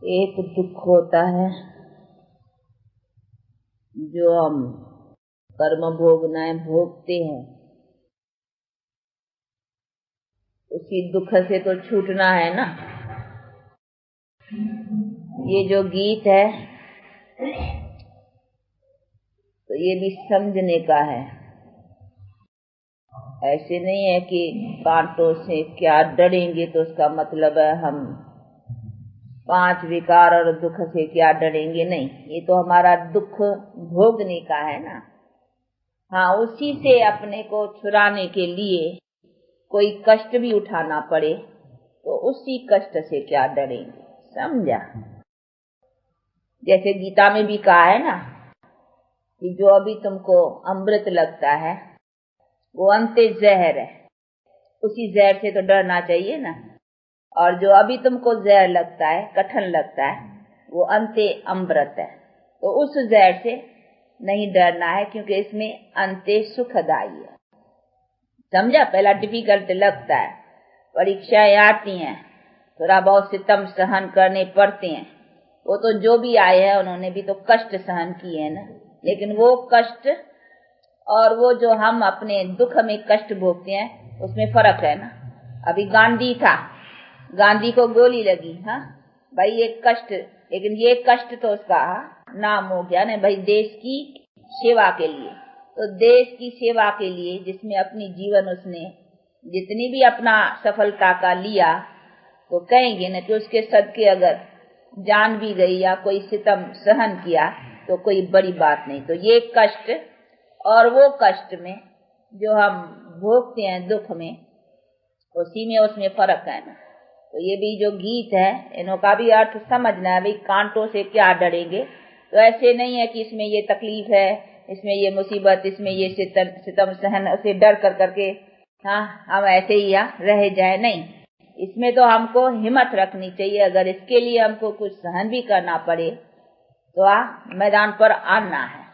एक दुख होता है जो हम कर्म भोगनाएं भोगते हैं, उसी दुख से तो छूटना है ना। ये जो गीत है तो ये भी समझने का है। ऐसे नहीं है कि कांटों से क्या डरेंगे तो उसका मतलब है हम 5 विकार और दुख से क्या डरेंगे, नहीं। ये तो हमारा दुख भोगने का है ना। हाँ, उसी से अपने को छुड़ाने के लिए कोई कष्ट भी उठाना पड़े तो उसी कष्ट से क्या डरेंगे, समझा। जैसे गीता में भी कहा है ना कि जो अभी तुमको अमृत लगता है वो अंते जहर है, उसी जहर से तो डरना चाहिए ना। और जो अभी तुमको जहर लगता है, कठिन लगता है, वो अंते अमृत है, तो उस जहर से नहीं डरना है, क्योंकि इसमें अंते सुखदाई है। समझा। पहला डिफिकल्ट लगता है, परीक्षाएं आती हैं, थोड़ा बहुत सितम सहन करने पड़ते हैं। वो तो जो भी आए हैं उन्होंने भी तो कष्ट सहन किए हैं ना। लेकिन वो कष्ट और वो जो हम अपने दुख में कष्ट भोगते हैं उसमें फर्क है ना। अभी गांधी था, गांधी को गोली लगी, हाँ भाई, ये कष्ट, लेकिन ये कष्ट तो उसका नाम हो गया ना भाई, देश की सेवा के लिए। तो देश की सेवा के लिए जिसमें अपनी जीवन उसने जितनी भी अपना सफलता का लिया, तो कहेंगे न कि उसके सदके अगर जान भी गई या कोई सितम सहन किया तो कोई बड़ी बात नहीं। तो ये कष्ट और वो कष्ट में जो हम भोगते हैं दुख में, उसी में उसमें फर्क है ना। तो ये भी जो गीत है इनका भी अर्थ समझना है। भाई कांटों से क्या डरेंगे, तो ऐसे नहीं है कि इसमें ये तकलीफ है, इसमें ये मुसीबत, इसमें ये सितम सहन, उसे डर कर करके हाँ हम ऐसे ही यहाँ रह जाए, नहीं। इसमें तो हमको हिम्मत रखनी चाहिए। अगर इसके लिए हमको कुछ सहन भी करना पड़े तो मैदान पर आना है,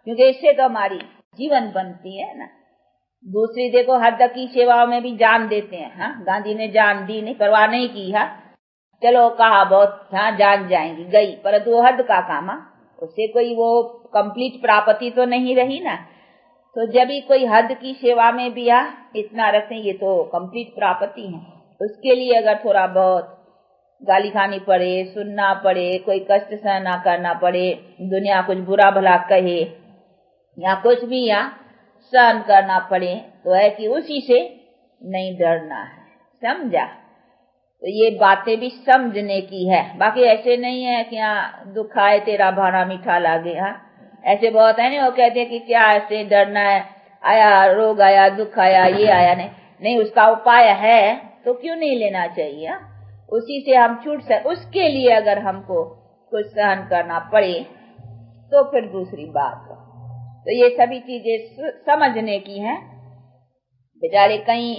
क्योंकि इससे तो हमारी जीवन बनती है ना। दूसरी देखो, हद की सेवाओं में भी जान देते हैं। हाँ, गांधी ने जान दी, नहीं परवाह नहीं की। हाँ, चलो कहा बहुत, हाँ जान जाएंगी, गई, परंतु वो हद का काम, उससे कोई वो कंप्लीट प्राप्ति तो नहीं रही ना। तो जब भी कोई हद की सेवा में भी इतना रखें, ये तो कंप्लीट प्राप्ति है। उसके लिए अगर थोड़ा बहुत गाली खानी पड़े, सुनना पड़े, कोई कष्ट सहना करना पड़े, दुनिया कुछ बुरा भला कहे या कुछ भी सहन करना पड़े, तो है कि उसी से नहीं डरना है, समझा। तो ये बातें भी समझने की है। बाकी ऐसे नहीं है कि दुख आए तेरा भाना मीठा लागे। ऐसे बहुत है ना, वो कहते हैं कि क्या ऐसे डरना है, आया रोग आया, दुख आया, ये आया, नहीं उसका उपाय है तो क्यों नहीं लेना चाहिए। उसी से हम छूट सकते। उसके लिए अगर हमको कुछ सहन करना पड़े तो फिर दूसरी बात। तो ये सभी चीजें समझने की हैं। बेचारे कहीं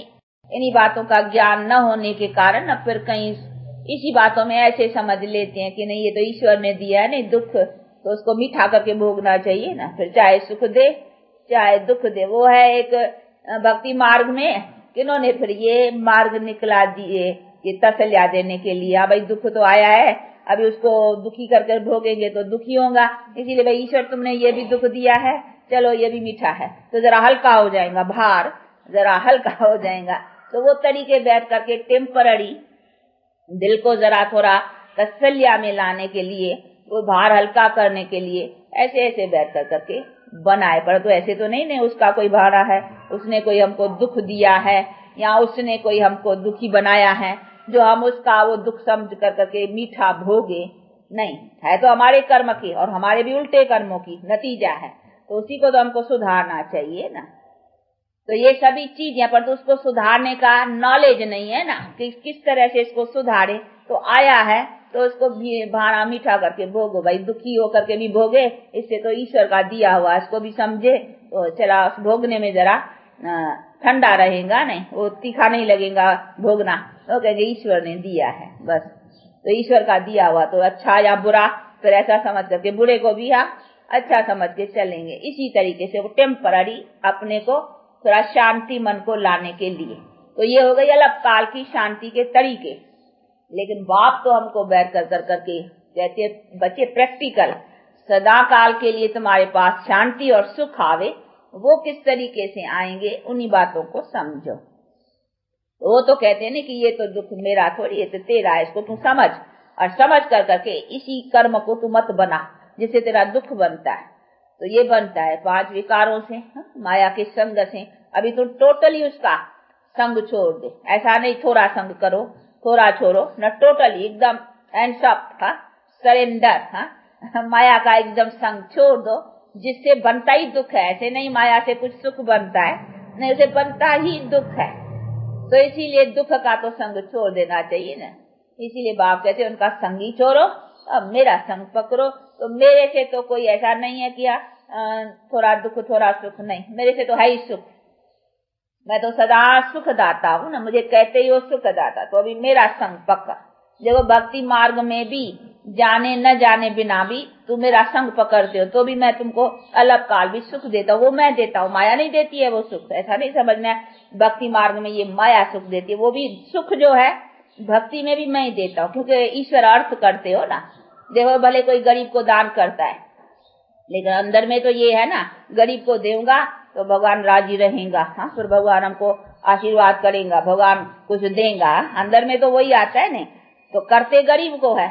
इन्हीं बातों का ज्ञान न होने के कारण अब फिर कहीं इसी बातों में ऐसे समझ लेते हैं कि नहीं ये तो ईश्वर ने दिया है, नहीं दुख तो उसको मीठा करके भोगना चाहिए ना, फिर चाहे सुख दे चाहे दुख दे। वो है एक भक्ति मार्ग में किन्होंने फिर ये मार्ग निकला दिए, ये तसल्ली देने के लिए। भाई दुख तो आया है, अभी उसको दुखी करके भोगेंगे तो दुखी होगा, इसीलिए भाई ईश्वर तुमने ये भी दुख दिया है, चलो ये भी मीठा है, तो जरा हल्का हो जाएगा, भार जरा हल्का हो जाएगा। तो वो तरीके बैठ करके टेम्पररी दिल को जरा थोड़ा तसल्ली में लाने के लिए, वो भार हल्का करने के लिए ऐसे ऐसे बैठ कर करके बनाए। पर तो ऐसे तो नहीं उसका कोई भारा है, उसने कोई हमको दुख दिया है या उसने कोई हमको दुखी बनाया है जो हम उसका वो दुख समझ कर करके मीठा भोगे, नहीं। है तो हमारे कर्म की और हमारे भी उल्टे कर्मों की नतीजा है, तो उसी को तो हमको सुधारना चाहिए ना। तो ये सभी चीजें, पर तो उसको सुधारने का नॉलेज नहीं है ना कि किस तरह से इसको सुधारे। तो आया है तो उसको भी भाड़ा मीठा करके भोगो, भाई दुखी हो करके भी भोगे, इससे तो ईश्वर का दिया हुआ, इसको भी समझे तो चला भोगने में जरा ठंडा रहेगा, नहीं वो तीखा नहीं लगेगा भोगना, तो कहेंगे ईश्वर ने दिया है बस। तो ईश्वर का दिया हुआ तो अच्छा या बुरा फिर ऐसा समझ करके बुरे को भी अच्छा समझ के चलेंगे। इसी तरीके से वो टेम्पररी अपने को थोड़ा शांति मन को लाने के लिए। तो ये हो गई अलग काल की शांति के तरीके। लेकिन बाप तो हमको बैर कर करके कहते बच्चे प्रैक्टिकल, सदा काल के लिए तुम्हारे पास शांति और सुख आवे, वो किस तरीके से आएंगे उन्हीं बातों को समझो। वो तो कहते हैं ना कि ये तो दुख मेरा थोड़ी, ये तो तेरा है, इसको तू समझ, और समझ कर करके इसी कर्म को तू मत बना जिससे तेरा दुख बनता है। तो ये बनता है 5 विकारों से, माया के संग से। अभी तू टोटली उसका संग छोड़ दे, ऐसा नहीं थोड़ा संग करो, थोड़ा छोड़ो न, टोटली एकदम हैंड्स अप, सरेंडर, माया का एकदम संग छोड़ दो, जिससे बनता ही दुख है। ऐसे नहीं माया से कुछ सुख बनता है, नहीं, उसे बनता ही दुख है। तो इसीलिए दुख का तो संग छोड़ देना चाहिए ना। इसीलिए बाप कहते उनका संग ही छोड़ो, अब मेरा संग पकड़ो। तो मेरे से तो कोई ऐसा नहीं है कि थोड़ा दुख थोड़ा सुख, नहीं, मेरे से तो है ही सुख। मैं तो सदा सुख दाता हूँ ना, मुझे कहते ही वो सुख दाता। तो अभी मेरा संग पकड़। देखो भक्ति मार्ग में भी जाने न जाने बिना भी तुम मेरा संग पकड़ते हो, तो भी मैं तुमको अलग काल भी सुख देता हूँ। वो मैं देता हूँ, माया नहीं देती है वो सुख। ऐसा नहीं समझना भक्ति मार्ग में ये माया सुख देती है, वो भी सुख जो है भक्ति में भी मैं ही देता हूँ, क्योंकि ईश्वर अर्थ करते हो ना। देखो भले कोई गरीब को दान करता है, लेकिन अंदर में तो ये है ना, गरीब को दूंगा तो भगवान राजी रहेगा, फिर भगवान हमको आशीर्वाद करेगा, भगवान कुछ देगा। अंदर में तो वही आता है नहीं, तो करते गरीब को है,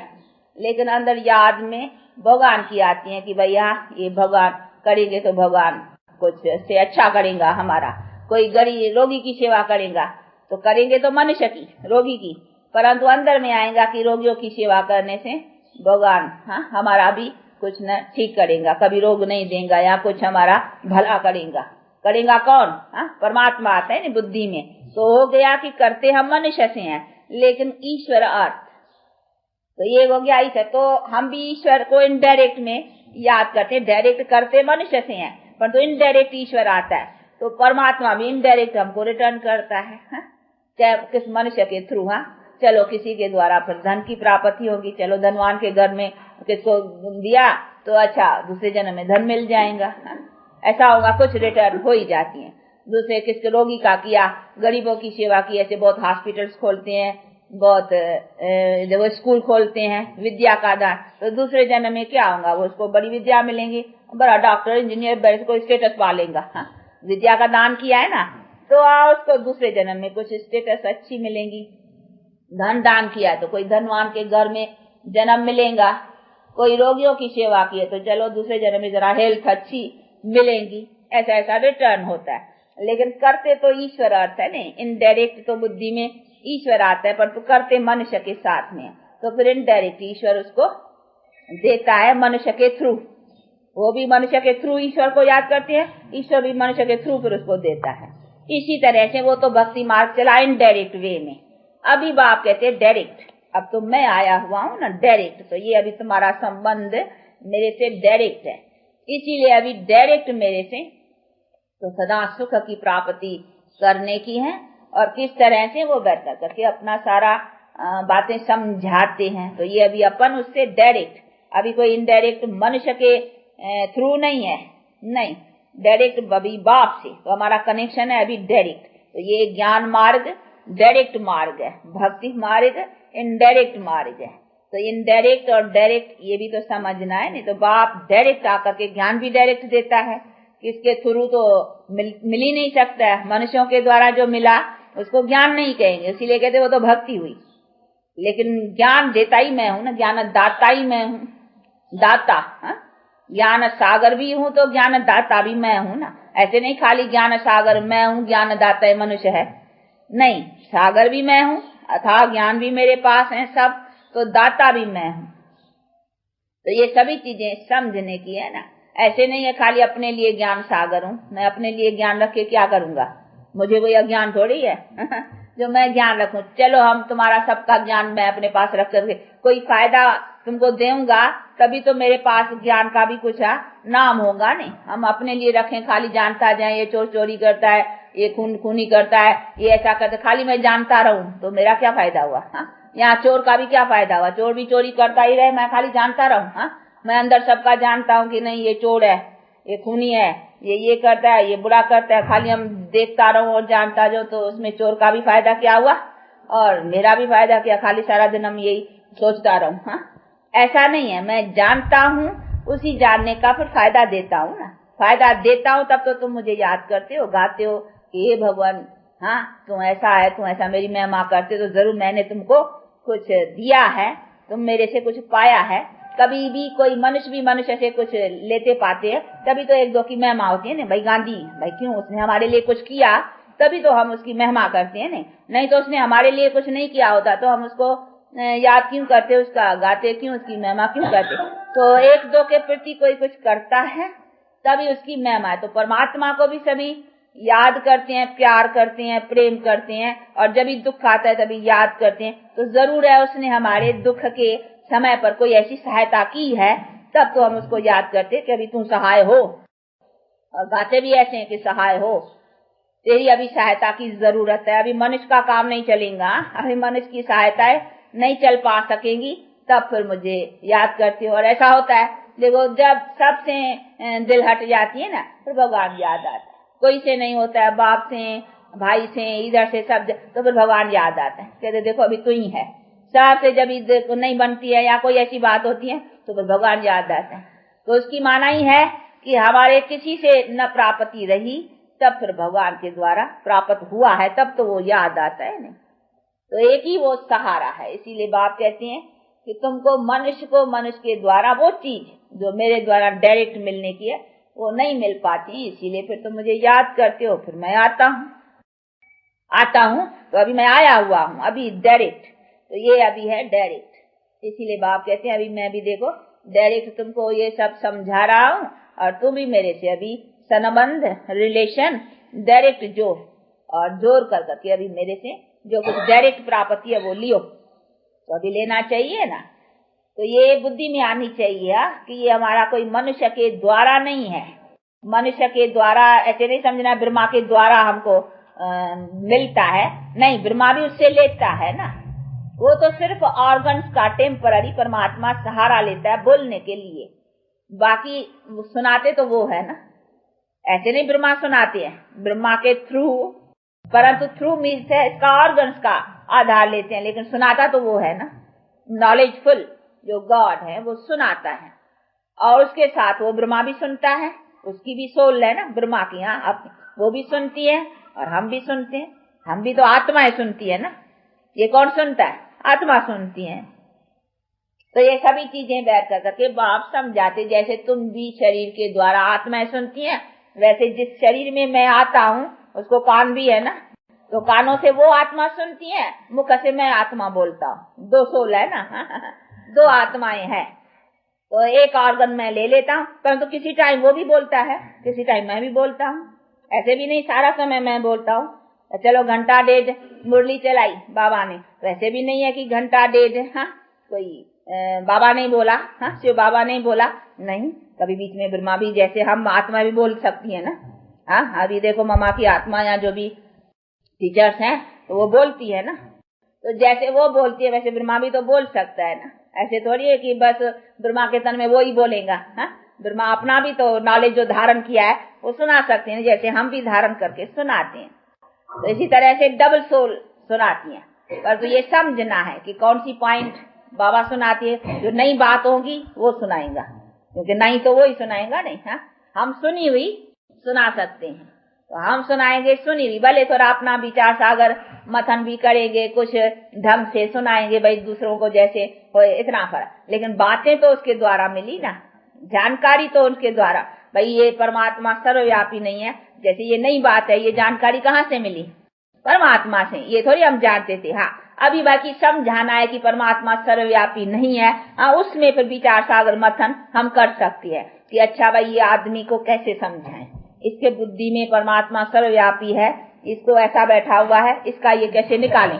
लेकिन अंदर याद में भगवान की आती है कि भैया ये भगवान करेंगे तो भगवान कुछ से अच्छा करेगा हमारा। कोई गरीब रोगी की सेवा करेगा तो करेंगे तो मनुष्य की, रोगी की, परंतु अंदर में आएगा कि रोगियों की सेवा करने से भगवान हमारा भी कुछ न ठीक करेगा, कभी रोग नहीं देगा या कुछ हमारा भला करेगा। करेगा कौन? परमात्मा आता है ना बुद्धि में। तो हो गया कि करते हम मनुष्य से हैं, लेकिन ईश्वर अर्थ, तो ये हो गया ईश्वर। तो हम भी ईश्वर को इनडायरेक्ट में याद करते हैं, डायरेक्ट करते मनुष्य से हैं, पर तो इनडायरेक्ट ईश्वर आता है। तो परमात्मा भी इनडायरेक्ट हमको रिटर्न करता है, चाहे किस मनुष्य के थ्रू। चलो किसी के द्वारा फिर धन की प्राप्ति होगी, चलो धनवान के घर में किसको दिया तो अच्छा दूसरे जन्म में धन मिल जाएगा, ऐसा होगा, कुछ रिटर्न हो ही जाती है। दूसरे किसके रोगी का किया, गरीबों की सेवा की, ऐसे बहुत हॉस्पिटल्स खोलते हैं, बहुत वो स्कूल खोलते हैं, विद्या का दान, तो दूसरे जन्म में क्या होगा, वो उसको बड़ी विद्या मिलेंगी, बड़ा डॉक्टर इंजीनियर बड़े कोई स्टेटस पा लेगा। विद्या का दान किया है ना, तो उसको दूसरे जन्म में कुछ स्टेटस अच्छी मिलेंगी। धन दान किया तो कोई धनवान के घर में जन्म मिलेगा, कोई रोगियों की सेवा की है तो चलो दूसरे जन्म में जरा हेल्थ अच्छी मिलेंगी। ऐसा ऐसा रिटर्न होता है, लेकिन करते तो ईश्वर अर्थ है नहीं। इनडायरेक्ट तो बुद्धि में ईश्वर आता है, पर तो करते मनुष्य के साथ में, तो फिर इनडायरेक्ट ईश्वर उसको देता है मनुष्य के थ्रू। वो भी मनुष्य के थ्रू ईश्वर को याद करते हैं, ईश्वर भी मनुष्य के थ्रू फिर उसको देता है। इसी तरह से वो तो भक्ति मार्ग चला इनडायरेक्ट वे में। अभी बाप कहते हैं डायरेक्ट, अब तो मैं आया हुआ हूँ ना डायरेक्ट, तो ये अभी तुम्हारा संबंध मेरे से डायरेक्ट है, इसीलिए अभी डायरेक्ट मेरे से तो सदा सुख की प्राप्ति करने की है। और किस तरह से वो बैठ करके अपना सारा बातें समझाते हैं। तो ये अभी अपन उससे डायरेक्ट, अभी कोई इनडायरेक्ट मनुष्य के थ्रू नहीं है, नहीं, डायरेक्ट अभी बाप से तो हमारा कनेक्शन है अभी डायरेक्ट। तो ये ज्ञान मार्ग डायरेक्ट मार्ग है, भक्ति मार्ग इनडायरेक्ट मार्ग है। तो इनडायरेक्ट और डायरेक्ट ये भी तो समझना है, नहीं तो बाप डायरेक्ट आकर के ज्ञान भी डायरेक्ट देता है, किसके थ्रू तो मिल ही नहीं सकता है। मनुष्यों के द्वारा जो मिला उसको ज्ञान नहीं कहेंगे, इसीलिए कहते वो तो भक्ति हुई। लेकिन ज्ञान देता ही मैं हूँ ना, ज्ञान दाता ही मैं हूँ, दाता। ज्ञान सागर भी हूँ तो ज्ञान दाता भी मैं हूँ ना। ऐसे नहीं खाली ज्ञान सागर मैं हूँ, ज्ञान दाता मनुष्य है, नहीं, सागर भी मैं हूँ, अथाह ज्ञान भी मेरे पास है सब, तो दाता भी मैं हूँ। तो ये सभी चीजें समझने की है ना। ऐसे नहीं है खाली अपने लिए ज्ञान सागर हूँ, मैं अपने लिए ज्ञान रख के क्या करूंगा, मुझे कोई अज्ञान थोड़ी है जो मैं ज्ञान रखूं। चलो हम तुम्हारा सबका ज्ञान मैं अपने पास रख करके कोई फायदा तुमको दूंगा, तभी तो मेरे पास ज्ञान का भी कुछ नाम होगा। नहीं हम अपने लिए रखें, खाली जानता जाए ये चोर चोरी करता है, ये खून खूनी करता है, ये ऐसा करता, खाली मैं जानता रहूं तो मेरा क्या फायदा हुआ। यहाँ चोर का भी क्या फायदा हुआ, चोर भी चोरी करता ही रहे, मैं खाली जानता रहूं। मैं अंदर सबका जानता हूँ कि नहीं ये चोर है, ये खूनी है, ये करता है, ये बुरा करता है, खाली हम देखता रहूं और जानता जो, तो उसमें चोर का भी फायदा क्या हुआ और मेरा भी फायदा क्या, खाली सारा दिन हम यही सोचता रहूं। ऐसा नहीं है, मैं जानता हूँ, उसी जानने का फिर फायदा देता हूँ ना। फायदा देता हूँ तब तो तुम मुझे याद करते हो, गाते हो कि हे भगवान, हाँ तुम ऐसा है, तुम ऐसा मेरी महिमा करते, तो जरूर मैंने तुमको कुछ दिया है, तुम मेरे से कुछ पाया है। कभी भी कोई मनुष्य भी मनुष्य से कुछ लेते पाते हैं, तभी तो एक दो की महिमा होती है ना। भाई गांधी, भाई क्यों, उसने हमारे लिए कुछ किया, तभी तो हम उसकी महिमा करते हैं ना। नहीं तो उसने हमारे लिए कुछ नहीं किया होता तो हम उसको याद क्यों करते, उसका गाते क्यों, उसकी महिमा क्यों करते। तो एक दो के प्रति कोई कुछ करता है तभी उसकी महिमा है। तो परमात्मा को भी सभी याद करते हैं, प्यार करते हैं, प्रेम करते हैं, और जब भी दुख आता है तभी याद करते हैं। तो जरूर है उसने हमारे दुख के समय पर कोई ऐसी सहायता की है, तब तो हम उसको याद करते हैं कि अभी तू सहाय हो। और गाते भी ऐसे हैं कि सहाय हो, तेरी अभी सहायता की जरूरत है, अभी मनुष्य का काम नहीं चलेगा, अभी मनुष्य की सहायताएं नहीं चल पा सकेंगी, तब फिर मुझे याद करती हो। और ऐसा होता है, देखो जब सबसे दिल हट जाती है ना, फिर भगवान याद आता है। कोई से नहीं होता है, बाप से, भाई से, इधर से सब, तो फिर भगवान याद आता है, कहते देखो अभी तू ही है। सबसे जब इधर नहीं बनती है या कोई ऐसी बात होती है तो फिर भगवान याद आता है। तो उसकी माना ही है कि हमारे किसी से न प्राप्ति रही, तब फिर भगवान के द्वारा प्राप्त हुआ है, तब तो वो याद आता है नहीं। तो एक ही वो सहारा है। इसीलिए बाप कहते हैं कि तुमको मनुष्य के द्वारा वो चीज जो मेरे द्वारा डायरेक्ट मिलने की है वो नहीं मिल पाती, इसीलिए फिर तुम मुझे याद करते हो, फिर मैं आता हूँ। तो अभी मैं आया हुआ हूँ, अभी डायरेक्ट, तो ये अभी है डायरेक्ट। इसीलिए बाप कहते हैं अभी मैं भी देखो डायरेक्ट तुमको ये सब समझा रहा हूँ, और तुम भी मेरे से अभी संबंध, रिलेशन डायरेक्ट जोड़, और जोड़ कर करके अभी मेरे से जो कुछ डायरेक्ट प्राप्ति है वो लियो। तो अभी लेना चाहिए ना। तो ये बुद्धि में आनी चाहिए कि ये हमारा कोई मनुष्य के द्वारा नहीं है। मनुष्य के द्वारा ऐसे नहीं समझना ब्रह्मा के द्वारा हमको मिलता है, नहीं, ब्रह्मा भी उससे लेता है ना। वो तो सिर्फ ऑर्गन्स का टेम्पररी परमात्मा सहारा लेता है बोलने के लिए, बाकी सुनाते तो वो है ना। ऐसे नहीं ब्रह्मा सुनाते हैं, ब्रह्मा के थ्रू, परंतु थ्रू मीन्स है इसका ऑर्गन्स का आधार लेते हैं, लेकिन सुनाता तो वो है ना। नॉलेजफुल जो गॉड है वो सुनाता है, और उसके साथ वो ब्रह्मा भी सुनता है, उसकी भी सोल है ना ब्रह्मा की, यहाँ वो भी सुनती है और हम भी सुनते हैं। हम भी तो आत्माएं सुनती है ना, ये कौन सुनता है, आत्मा सुनती है। तो ये सभी चीजें बैठ कर करके बाप समझाते, जैसे तुम भी शरीर के द्वारा आत्माएं सुनती हैं, वैसे जिस शरीर में मैं आता हूँ उसको कान भी है ना, तो कानों से वो आत्मा सुनती है, मुख से मैं आत्मा बोलता हूँ। दो सोल है ना दो आत्माएं हैं। तो एक ऑर्गन मैं ले लेता हूँ, परंतु किसी टाइम वो भी बोलता है, किसी टाइम मैं भी बोलता हूँ। ऐसे भी नहीं सारा समय मैं बोलता हूँ। चलो घंटा डेढ़ मुरली चलाई बाबा ने, वैसे भी नहीं है कि घंटा डेढ़ कोई बाबा नहीं बोला, शिव बाबा नहीं बोला, नहीं, कभी बीच में ब्रह्मा भी, जैसे हम आत्मा भी बोल सकती है ना। अभी देखो ममा की आत्मा या जो भी टीचर्स हैं तो वो बोलती है ना, तो जैसे वो बोलती है वैसे ब्रह्मा भी तो बोल सकता है ना। ऐसे थोड़ी है कि बस ब्रह्मा के तन में वो ही बोलेगा। ब्रह्मा अपना भी तो नॉलेज जो धारण किया है वो सुना सकते हैं, जैसे हम भी धारण करके सुनाते हैं। तो इसी तरह से डबल सोल सुनाती हैं, पर तो ये समझना है कि कौन सी पॉइंट बाबा सुनाती है। जो नई बात होगी वो सुनाएगा, क्योंकि नहीं तो वो ही सुनाएगा नहीं। हम सुनी हुई सुना सकते हैं, तो हम सुनाएंगे सुनी हुई, भले थोड़ा अपना विचार सागर मथन भी करेंगे, कुछ ढंग से सुनाएंगे भाई दूसरों को जैसे हो, इतना फर्क, लेकिन बातें तो उसके द्वारा मिली ना, जानकारी तो उनके द्वारा। भाई ये परमात्मा सर्वव्यापी नहीं है, जैसे ये नई बात है, ये जानकारी कहाँ से मिली, परमात्मा से। ये थोड़ी हम जानते थे। अभी बाकी समझाना है कि परमात्मा सर्वव्यापी नहीं है, उसमें फिर विचार सागर मथन हम कर सकते हैं कि अच्छा भाई ये आदमी को कैसे समझाएं, इसके बुद्धि में परमात्मा सर्वव्यापी है, इसको ऐसा बैठा हुआ है, इसका ये कैसे निकालें।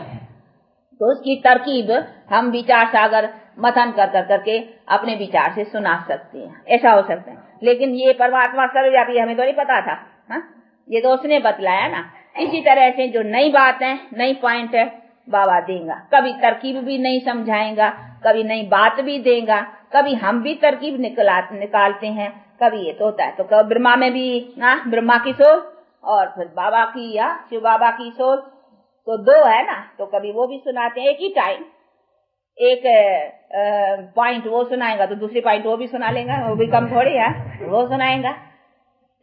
तो उसकी तरकीब हम विचार सागर मथन कर कर करके अपने विचार से सुना सकते हैं, ऐसा हो सकता है। लेकिन ये परमात्मा सर्वव्यापी हमें तो नहीं पता था, ये तो उसने बतलाया ना। इसी तरह से जो नई बात है, नई पॉइंट है, बाबा देगा। कभी तरकीब भी नहीं समझाएगा, कभी नई बात भी देगा, कभी हम भी तरकीब निकालते हैं, कभी ये तो होता है। तो कभी ब्रह्मा में भी ब्रह्मा की सोच और फिर बाबा की या शिव बाबा की सोच, तो दो है ना, तो कभी वो भी सुनाते हैं। एक पॉइंट वो सुनाएगा तो दूसरी पॉइंट वो भी सुना लेगा, वो भी कम थोड़ी है, वो सुनाएगा।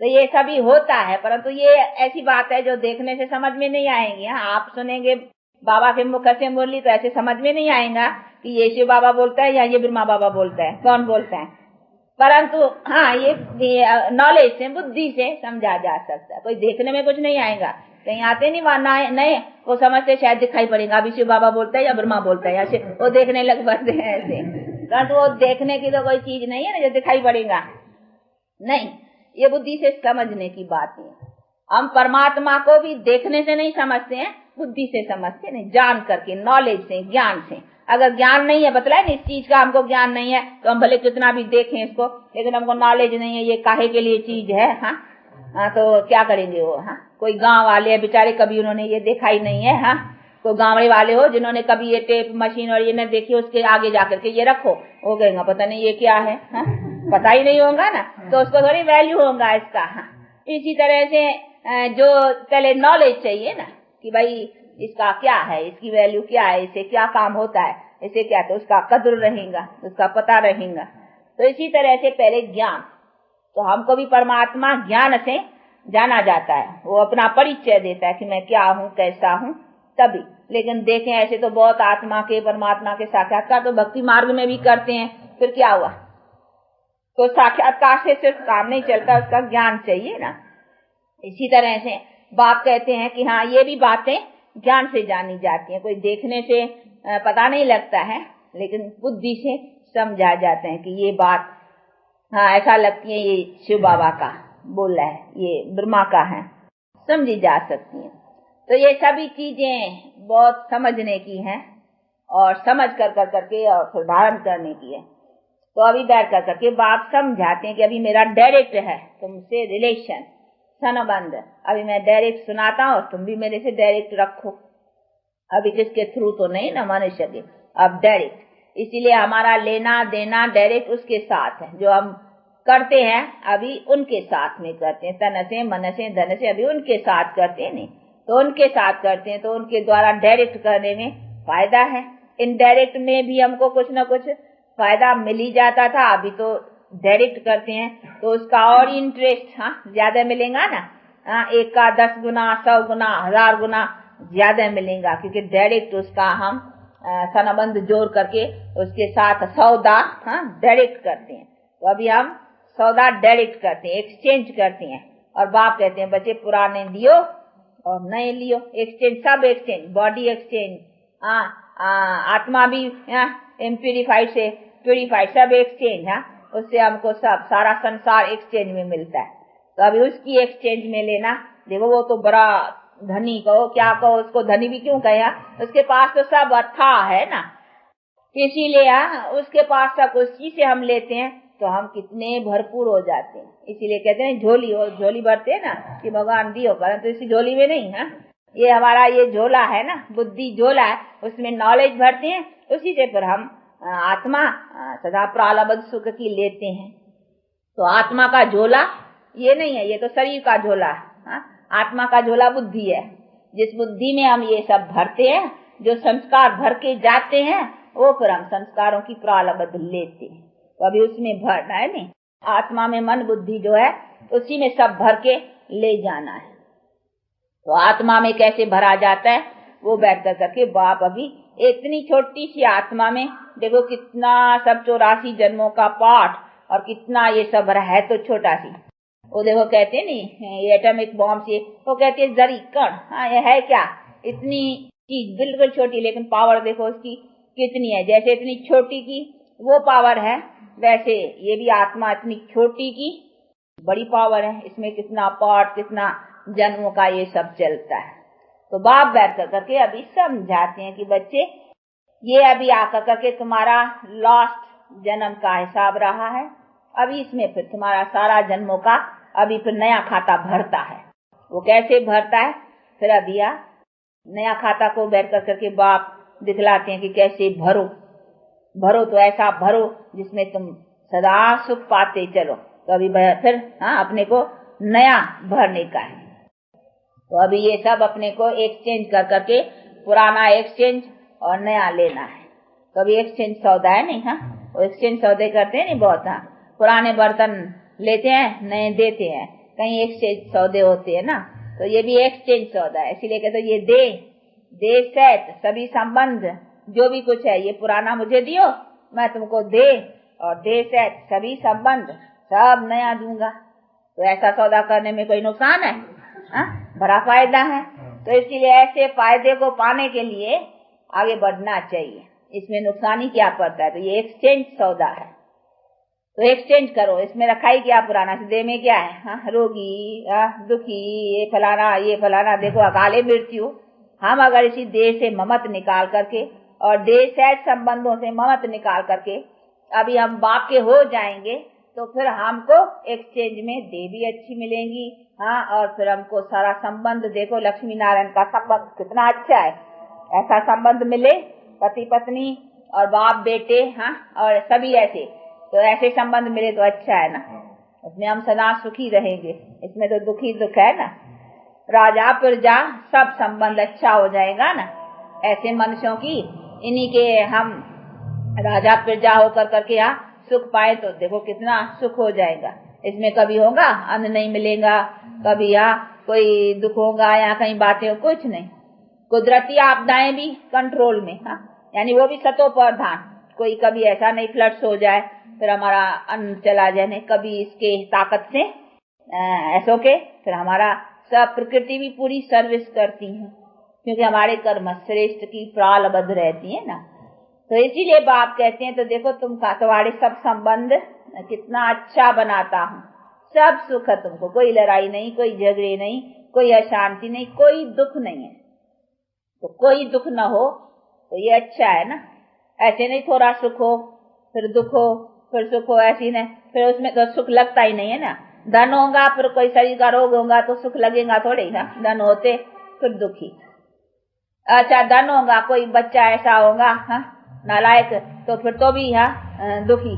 तो ये सभी होता है, परंतु ये ऐसी बात है जो देखने से समझ में नहीं आएगी। आप सुनेंगे बाबा के मुख से मुरली तो ऐसे समझ में नहीं आएगा कि ये शिव बाबा बोलता है या ये ब्रह्मा बाबा बोलता है, कौन बोलता है। परंतु हाँ, ये नॉलेज से, बुद्धि से समझा जा सकता है। कोई देखने में कुछ नहीं आएगा, कहीं आते नहीं वहां नहीं, वो समझते शायद दिखाई पड़ेगा अभी शिव बाबा बोलता है या ब्रह्मा बोलता है, या वो देखने लग पड़ते हैं ऐसे। परंतु वो देखने की तो कोई चीज नहीं है ना जो दिखाई पड़ेगा, नहीं, ये बुद्धि से समझने की बात है। हम परमात्मा को भी देखने से नहीं समझते हैं, बुद्धि से समझते नहीं, जान करके, नॉलेज से, ज्ञान से। अगर ज्ञान नहीं है, बतलाए ना इस चीज का हमको ज्ञान नहीं है, तो हम भले कितना भी देखें इसको, लेकिन हमको नॉलेज नहीं है ये काहे के लिए चीज है। हाँ, तो क्या करेंगे वो। हाँ, कोई गांव वाले है बेचारे, कभी उन्होंने ये देखा ही नहीं है। हाँ, कोई गाँव वाले हो जिन्होंने कभी ये टेप मशीन और ये न देखी, उसके आगे जाकर के ये रखो, वो कहेंगे पता नहीं ये क्या है। हाँ, पता ही नहीं होगा ना, तो उसको थोड़ी वैल्यू होगा इसका। हाँ, इसी तरह से जो पहले नॉलेज चाहिए ना कि भाई इसका क्या है, इसकी वैल्यू क्या है, इससे क्या काम होता है, इससे क्या, तो उसका कद्र रहेगा, उसका पता रहेगा। तो इसी तरह से पहले ज्ञान, तो हमको भी परमात्मा ज्ञान से जाना जाता है, वो अपना परिचय देता है कि मैं क्या हूँ, कैसा हूँ, तभी। लेकिन देखें ऐसे तो बहुत आत्मा के, परमात्मा के साक्षात्कार तो भक्ति मार्ग में भी करते हैं, फिर क्या हुआ। तो साक्षात्कार से सिर्फ काम नहीं चलता, उसका ज्ञान चाहिए ना। इसी तरह से बाप कहते हैं कि हाँ, ये भी बातें ज्ञान से जानी जाती हैं। कोई देखने से पता नहीं लगता है, लेकिन बुद्धि से समझा जाते हैं कि ये बात हाँ ऐसा लगती है, ये शिव बाबा का बोला है, ये ब्रह्मा का है, समझी जा सकती है। तो ये सभी चीजें बहुत समझने की हैं, और समझ कर करके और फिर धारण करने की है। तो अभी बैठ कर करके बाप समझाते हैं कि अभी मेरा डायरेक्ट है तुमसे रिलेशन, संबंध। अभी मैं डायरेक्ट सुनाता हूँ, तुम भी मेरे से डायरेक्ट रखो। अभी किसके थ्रू तो नहीं ना, मनुष्य के, अब डायरेक्ट। इसीलिए हमारा लेना देना डायरेक्ट उसके साथ है। जो हम करते हैं अभी उनके साथ में करते हैं, तन से, मन से, धन से, अभी उनके साथ करते हैं। नहीं तो उनके साथ करते हैं, तो उनके द्वारा डायरेक्ट करने में फायदा है। इनडायरेक्ट में भी हमको कुछ न कुछ फायदा मिल ही जाता था, अभी तो डायरेक्ट करते हैं तो उसका और इंटरेस्ट ज्यादा मिलेगा ना। एक का 10 गुना, 100 गुना, 1000 गुना ज्यादा मिलेगा, क्योंकि डायरेक्ट उसका हम संबंध जोड़ करके उसके साथ सौदा डायरेक्ट करते हैं। तो अभी हम सौदा डायरेक्ट करते हैं, एक्सचेंज करते हैं। और बाप कहते हैं बच्चे पुराने दियो और नए लियो, एक्सचेंज, सब एक्सचेंज, बॉडी एक्सचेंज, आत्मा भी इम्प्यूरिफाइड से प्यूरिफाइड, सब एक्सचेंज। उससे हमको सब सारा संसार एक्सचेंज में मिलता है। तो अभी उसकी एक्सचेंज में लेना, देखो वो तो बड़ा धनी कहो क्या कहो, उसको धनी भी क्यों कहे, उसके पास तो सब अथा है ना, इसीलिए उसके पास सब उसी से हम लेते हैं तो हम कितने भरपूर हो जाते हैं। इसीलिए कहते हैं झोली, और झोली भरते हैं ना कि भगवान दियो, परंतु इसी झोली में नहीं है। ये हमारा ये झोला है ना, बुद्धि झोला है, उसमें नॉलेज भरते हैं, उसी से फिर हम आत्मा सदा प्रालब्ध सुख की लेते हैं। तो आत्मा का झोला ये नहीं है, ये तो शरीर का झोला है। आत्मा का झोला बुद्धि है, जिस बुद्धि में हम ये सब भरते हैं, जो संस्कार भर के जाते हैं, वो फिर हम संस्कारों की प्रालब्ध लेते हैं। तो अभी उसमें भरना है नहीं, आत्मा में मन बुद्धि जो है उसी में सब भर के ले जाना है। तो आत्मा में कैसे भरा जाता है वो बैठ कर करके बाप अभी इतनी छोटी सी आत्मा में देखो कितना सब 84 जन्मों का पाठ, और कितना ये सब है तो छोटा सी। वो देखो कहते नहीं ये एटॉमिक बॉम्ब से, वो कहते हैं जरी कण, ये है क्या, इतनी चीज बिल्कुल छोटी, लेकिन पावर देखो उसकी कितनी है। जैसे इतनी छोटी की वो पावर है, वैसे ये भी आत्मा इतनी छोटी की बड़ी पावर है। इसमें कितना पाठ, कितना जन्मों का ये सब चलता है। तो बाप बैठ कर करके अभी समझाते हैं कि बच्चे ये अभी आकर करके तुम्हारा लास्ट जन्म का हिसाब रहा है, अभी इसमें फिर तुम्हारा सारा जन्मों का अभी फिर नया खाता भरता है। वो कैसे भरता है फिर अभी नया खाता को बैठ कर करके बाप दिखलाते हैं कि कैसे भरो। भरो तो ऐसा भरो जिसमें तुम सदा सुख पाते चलो। तो अभी फिर अपने को नया भरने का है। तो अभी ये सब अपने को एक्सचेंज कर करके पुराना एक्सचेंज और नया लेना है। कभी एक्सचेंज सौदा है नहीं। हाँ, वो एक्सचेंज सौदे करते हैं नहीं बहुत। हाँ, पुराने बर्तन लेते हैं, नए देते हैं, कहीं एक्सचेंज सौदे होते हैं ना, तो ये भी एक्सचेंज सौदा है। इसीलिए कहते ये दे सेट सभी संबंध जो भी कुछ है ये पुराना मुझे दियो, मैं तुमको दे, और दे सेट सभी संबंध सब नया दूंगा। तो ऐसा सौदा करने में कोई नुकसान है? बड़ा फायदा है। तो इसीलिए ऐसे फायदे को पाने के लिए आगे बढ़ना चाहिए। इसमें नुकसान ही क्या पड़ता है? तो ये एक्सचेंज सौदा है, तो एक्सचेंज करो। इसमें रखा ही क्या पुराना, दे में क्या है? हाँ, रोगी, दुखी, ये फलाना, देखो अकाले मृत्यु। हम अगर इसी देह से ममत निकाल करके और देह से संबंधों से ममत निकाल करके अभी हम बाप के हो जाएंगे, तो फिर हमको एक्सचेंज में देह भी अच्छी मिलेंगी। हाँ, और फिर हमको सारा संबंध, देखो लक्ष्मी नारायण का संबंध कितना अच्छा है। ऐसा संबंध मिले, पति पत्नी और बाप बेटे, हाँ, और सभी ऐसे, तो ऐसे संबंध मिले तो अच्छा है ना। उसमें हम सदा सुखी रहेंगे। इसमें तो दुखी दुख है ना। राजा प्रजा सब संबंध अच्छा हो जाएगा ना। ऐसे मनुष्यों की इन्हीं के हम राजा प्रजा होकर करके यहाँ सुख पाए तो देखो कितना सुख हो जाएगा। इसमें कभी होगा अन्न नहीं मिलेगा, कभी यहाँ कोई दुख होगा, यहाँ कहीं बातें, कुछ नहीं। कुदरती आपदाएं भी कंट्रोल में। हाँ, यानी वो भी सतो प्रधान। कोई कभी ऐसा नहीं फ्लड्स हो जाए फिर हमारा अन्न चला जाए, नहीं कभी इसके ताकत से ऐसो के फिर हमारा सब प्रकृति भी पूरी सर्विस करती है, क्योंकि हमारे कर्म श्रेष्ठ की प्रालबद्ध रहती है ना। तो इसीलिए बाप कहते हैं तो देखो तुम्हारे सब संबंध कितना अच्छा बनाता हूँ, सब सुख है तुमको, कोई लड़ाई नहीं, कोई झगड़े नहीं, कोई अशांति नहीं, कोई दुख नहीं है। तो कोई दुख न हो तो ये अच्छा है ना। ऐसे नहीं थोड़ा सुख हो फिर दुख हो फिर सुख हो, ऐसी नहीं, फिर उसमें तो सुख लगता ही नहीं है ना। धन होगा फिर कोई शरीर का रोग होगा तो सुख लगेगा थोड़ी ना, धन होते फिर दुखी। अच्छा, धन होगा, कोई बच्चा ऐसा होगा नालायक, तो फिर तो भी दुखी,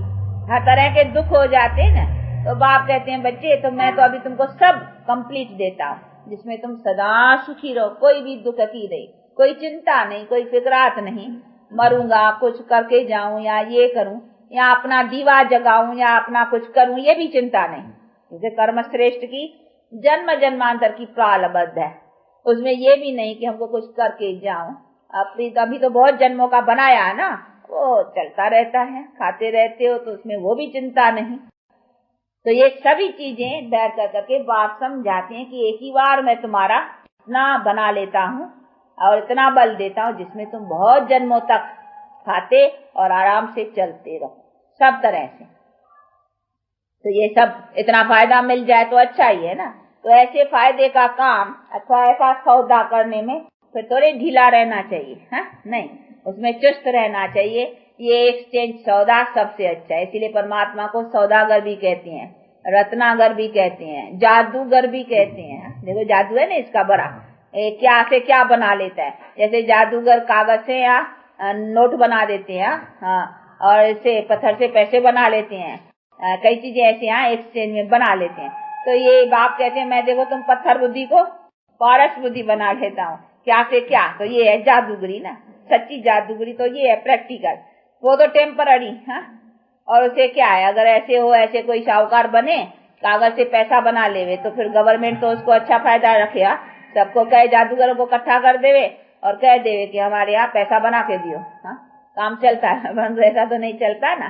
हर तरह के दुख हो जाते हैं ना। तो बाप कहते हैं बच्चे तो मैं तो अभी तुमको सब कंप्लीट देता हूँ, जिसमें तुम सदा सुखी रहो, कोई भी दुख की नहीं, कोई चिंता नहीं, कोई फिक्रात नहीं। मरूंगा कुछ करके जाऊं या ये करूं या अपना दीवा जगाऊं या अपना कुछ करूं, ये भी चिंता नहीं, क्योंकि कर्म श्रेष्ठ की जन्म जन्मांतर की प्रालबद्ध है। उसमें ये भी नहीं कि हमको कुछ करके जाऊं। अभी तो बहुत जन्मों का बनाया है ना, वो चलता रहता है, खाते रहते हो, तो उसमें वो भी चिंता नहीं। तो ये सभी चीजें बैठ करके बाप समझाते हैं कि एक ही बार मैं तुम्हारा इतना बना लेता हूँ और इतना बल देता हूँ जिसमें तुम बहुत जन्मों तक खाते और आराम से चलते रहो सब तरह से। तो ये सब इतना फायदा मिल जाए तो अच्छा ही है ना। तो ऐसे फायदे का काम अथवा ऐसा सौदा करने में फिर थोड़े ढीला रहना चाहिए, नहीं, उसमें चुस्त रहना चाहिए। ये एक्सचेंज सौदा सबसे अच्छा है। इसीलिए परमात्मा को सौदागर भी कहते हैं, रत्नागर भी कहते हैं, जादूगर भी कहते हैं। देखो जादू है ना इसका बड़ा, क्या से क्या बना लेता है। जैसे जादूगर कागज से या नोट बना देते हैं, और इसे पत्थर से पैसे बना लेते हैं, कई चीजें ऐसी एक्सचेंज में बना लेते हैं। तो ये बाप कहते हैं मैं देखो तुम पत्थर बुद्धि को पारस बुद्धि बना लेता हूँ, क्या से क्या। तो ये है जादूगरी ना, सच्ची जादूगरी तो ये है प्रैक्टिकल। वो तो टेम्पररी, और उसे क्या है, अगर ऐसे हो, ऐसे कोई साहूकार बने कागज से पैसा बना लेवे तो फिर गवर्नमेंट तो उसको अच्छा फायदा रखेगा, सबको कहे जादूगरों को इकट्ठा कर देवे और कह देवे कि हमारे यहाँ पैसा बना के दियो, काम चलता है। ऐसा तो नहीं चलता ना।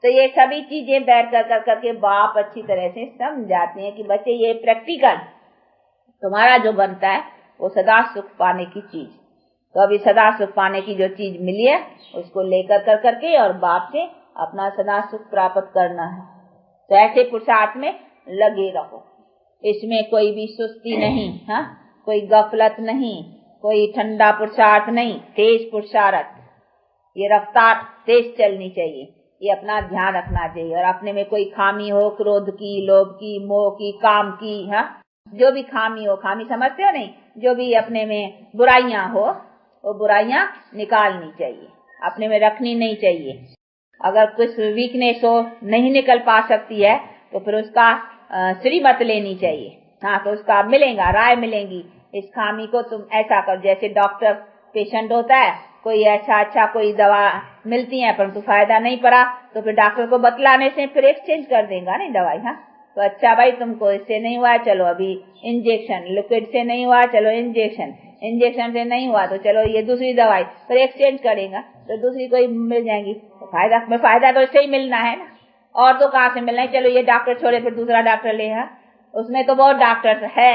तो ये सभी चीजें बैठ कर करके बाप अच्छी तरह से समझाते हैं कि बच्चे ये प्रैक्टिकल तुम्हारा जो बनता है वो सदा सुख पाने की चीज, तो अभी सदा सुख पाने की जो चीज मिली है उसको लेकर कर करके और बाप से अपना सदा सुख प्राप्त करना है। तो ऐसे पुरुषार्थ में लगे रहो, इसमें कोई भी सुस्ती नहीं, कोई गफलत नहीं, कोई ठंडा पुरुषार्थ नहीं, तेज पुरुषार्थ। ये रफ्तार तेज चलनी चाहिए, ये अपना ध्यान रखना चाहिए। और अपने में कोई खामी हो, क्रोध की, लोभ की, मोह की, काम की, जो भी खामी हो, खामी समझते हो नहीं, जो भी अपने में बुराइयां हो वो बुराइयां निकालनी चाहिए, अपने में रखनी नहीं चाहिए। अगर कुछ वीकनेस हो नहीं निकल पा सकती है तो फिर उसका श्री मत लेनी चाहिए, तो उसका मिलेगा, राय मिलेगी, इस खामी को तुम ऐसा कर। जैसे डॉक्टर पेशेंट होता है, कोई अच्छा कोई दवा मिलती है परंतु फायदा नहीं पड़ा, तो फिर डॉक्टर को बतलाने से फिर एक्सचेंज कर देगा नहीं दवाई। हाँ, तो अच्छा भाई तुमको इससे नहीं हुआ, चलो अभी इंजेक्शन, लिक्विड से नहीं हुआ, चलो इंजेक्शन से नहीं हुआ तो चलो ये दूसरी दवाई, फिर एक्सचेंज करेगा तो दूसरी कोई मिल जाएगी। तो फायदा तो इससे ही मिलना है ना, और तो कहाँ से मिलना है। चलो ये डॉक्टर छोड़े फिर दूसरा डॉक्टर लेगा, उसमें तो बहुत डॉक्टर है,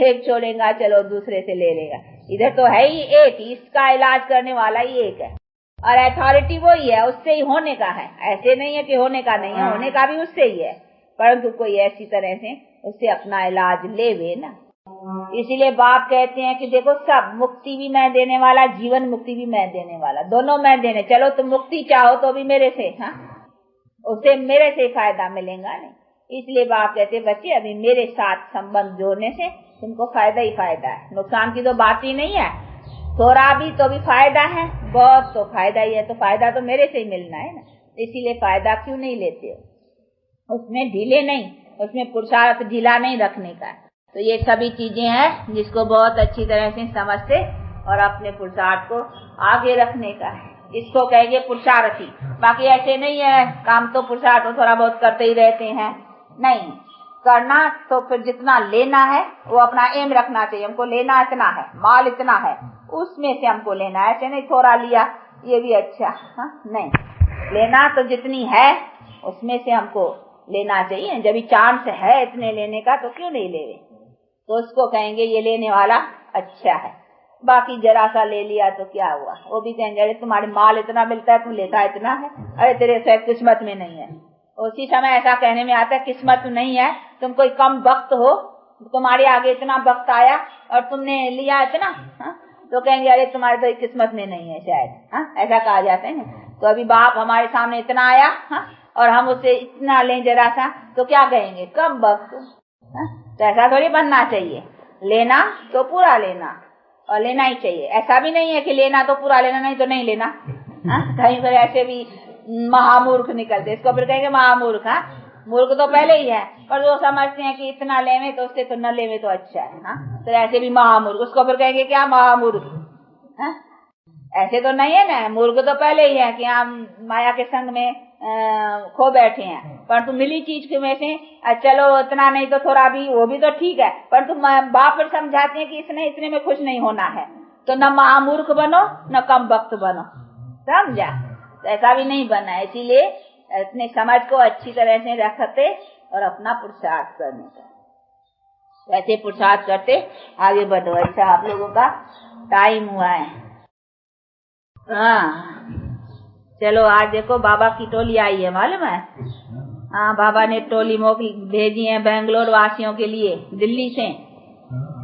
एक छोड़ेगा चलो दूसरे से ले लेगा। इधर तो है ही एक, इसका इलाज करने वाला ही एक है और अथॉरिटी वो ही है, उससे ही होने का है। ऐसे नहीं है कि होने का नहीं है, होने का भी उससे ही है, परंतु कोई ऐसी तरह से उससे अपना इलाज लेवे ना। इसीलिए बाप कहते हैं कि देखो सब, मुक्ति भी मैं देने वाला, जीवन मुक्ति भी मैं देने वाला, दोनों मैं देने। चलो तुम मुक्ति चाहो तो भी मेरे से, हाँ, उससे मेरे से फायदा मिलेगा नहीं। इसलिए बाप कहते बच्चे अभी मेरे साथ संबंध जोड़ने से तुमको फायदा ही फायदा है, नुकसान की तो बात ही नहीं है। थोड़ा भी तो भी फायदा है, बहुत तो फायदा ही है, तो फायदा तो मेरे से ही मिलना है ना। इसीलिए फायदा क्यों नहीं लेते हो, उसमें ढीले नहीं, उसमें पुरुषार्थ ढीला नहीं रखने का। तो ये सभी चीजें हैं जिसको बहुत अच्छी तरह से समझते और अपने पुरुषार्थ को आगे रखने का है, इसको कहेंगे पुरुषार्थी। बाकी ऐसे नहीं है काम तो पुरुषार्थ तो थोड़ा बहुत करते ही रहते हैं, नहीं करना। तो फिर जितना लेना है वो अपना एम रखना चाहिए, हमको लेना इतना है, माल इतना है, उसमें से हमको लेना है। ऐसे नहीं थोड़ा लिया ये भी अच्छा, हाँ, नहीं, लेना तो जितनी है उसमें से हमको लेना चाहिए। जब भी चांस है इतने लेने का तो क्यों नहीं लेवे, तो उसको कहेंगे ये लेने वाला अच्छा है। बाकी जरा सा ले लिया तो क्या हुआ, वो भी कहेंगे अरे तुम्हारे माल इतना मिलता है, तुम लेता इतना है, अरे तेरे शायद किस्मत में नहीं है। उसी समय ऐसा कहने में आता है किस्मत नहीं है, तुम कोई कम वक्त हो, तुम्हारे आगे इतना वक्त आया और तुमने लिया इतना, हा? तो कहेंगे अरे तुम्हारे तो किस्मत में नहीं है शायद, हाँ, ऐसा कहा जाता है ना। तो अभी बाप हमारे सामने इतना आया, हाँ, और हम उससे इतना लें जरा सा, तो क्या कहेंगे कम वक्त, हाँ? तो ऐसा थोड़ी बनना चाहिए, लेना तो पूरा लेना और लेना ही चाहिए। ऐसा भी नहीं है कि लेना तो पूरा लेना, नहीं तो नहीं लेना, हाँ? कहीं पर ऐसे भी महामूर्ख निकलते, इसको फिर कहेंगे महामूर्ख। हाँ, मूर्ख तो पहले ही है, पर जो समझते हैं कि इतना लेवे तो उससे तो न लेवे तो अच्छा है, हाँ, तो ऐसे भी महामूर्ख, उसको फिर कहेंगे क्या महामूर्ख, हाँ? ऐसे तो नहीं है ना, मूर्ख तो पहले ही है कि हम माया के संग में खो बैठे हैं, परंतु मिली चीज के में से चलो इतना नहीं तो थोड़ा भी, वो भी तो ठीक है, परंतु बाप फिर समझाते हैं कि इसने इतने में खुश नहीं होना है, तो न महामूर्ख बनो न कम वक्त बनो, समझा। तो ऐसा भी नहीं बनना है, इसीलिए अपने समझ को अच्छी तरह से रखते और अपना पुरुषार्थ करने का, वैसे पुरुषार्थ करते आगे बढ़ो। अच्छा, आप लोगों का टाइम हुआ है, हाँ, चलो आज देखो बाबा की टोली आई है, मालूम है। हाँ, बाबा ने टोली मोकली भेजी है बेंगलोर वासियों के लिए, दिल्ली से।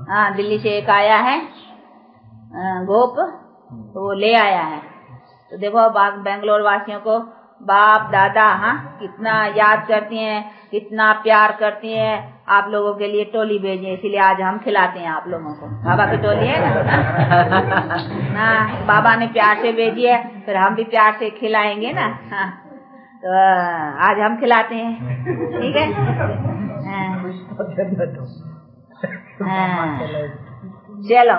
हाँ, दिल्ली से एक आया है गोप, तो वो ले आया है। तो देखो बेंगलोर वासियों को बाप दादा, हाँ, कितना याद करती हैं, कितना प्यार करती हैं, आप लोगों के लिए टोली भेजे, इसीलिए आज हम खिलाते हैं आप लोगों को। बाबा की टोली है ना, बाबा ने प्यार से भेजी है, फिर हम भी प्यार से खिलाएंगे ना, हाँ, तो आज हम खिलाते हैं, ठीक है। हाँ, चलो।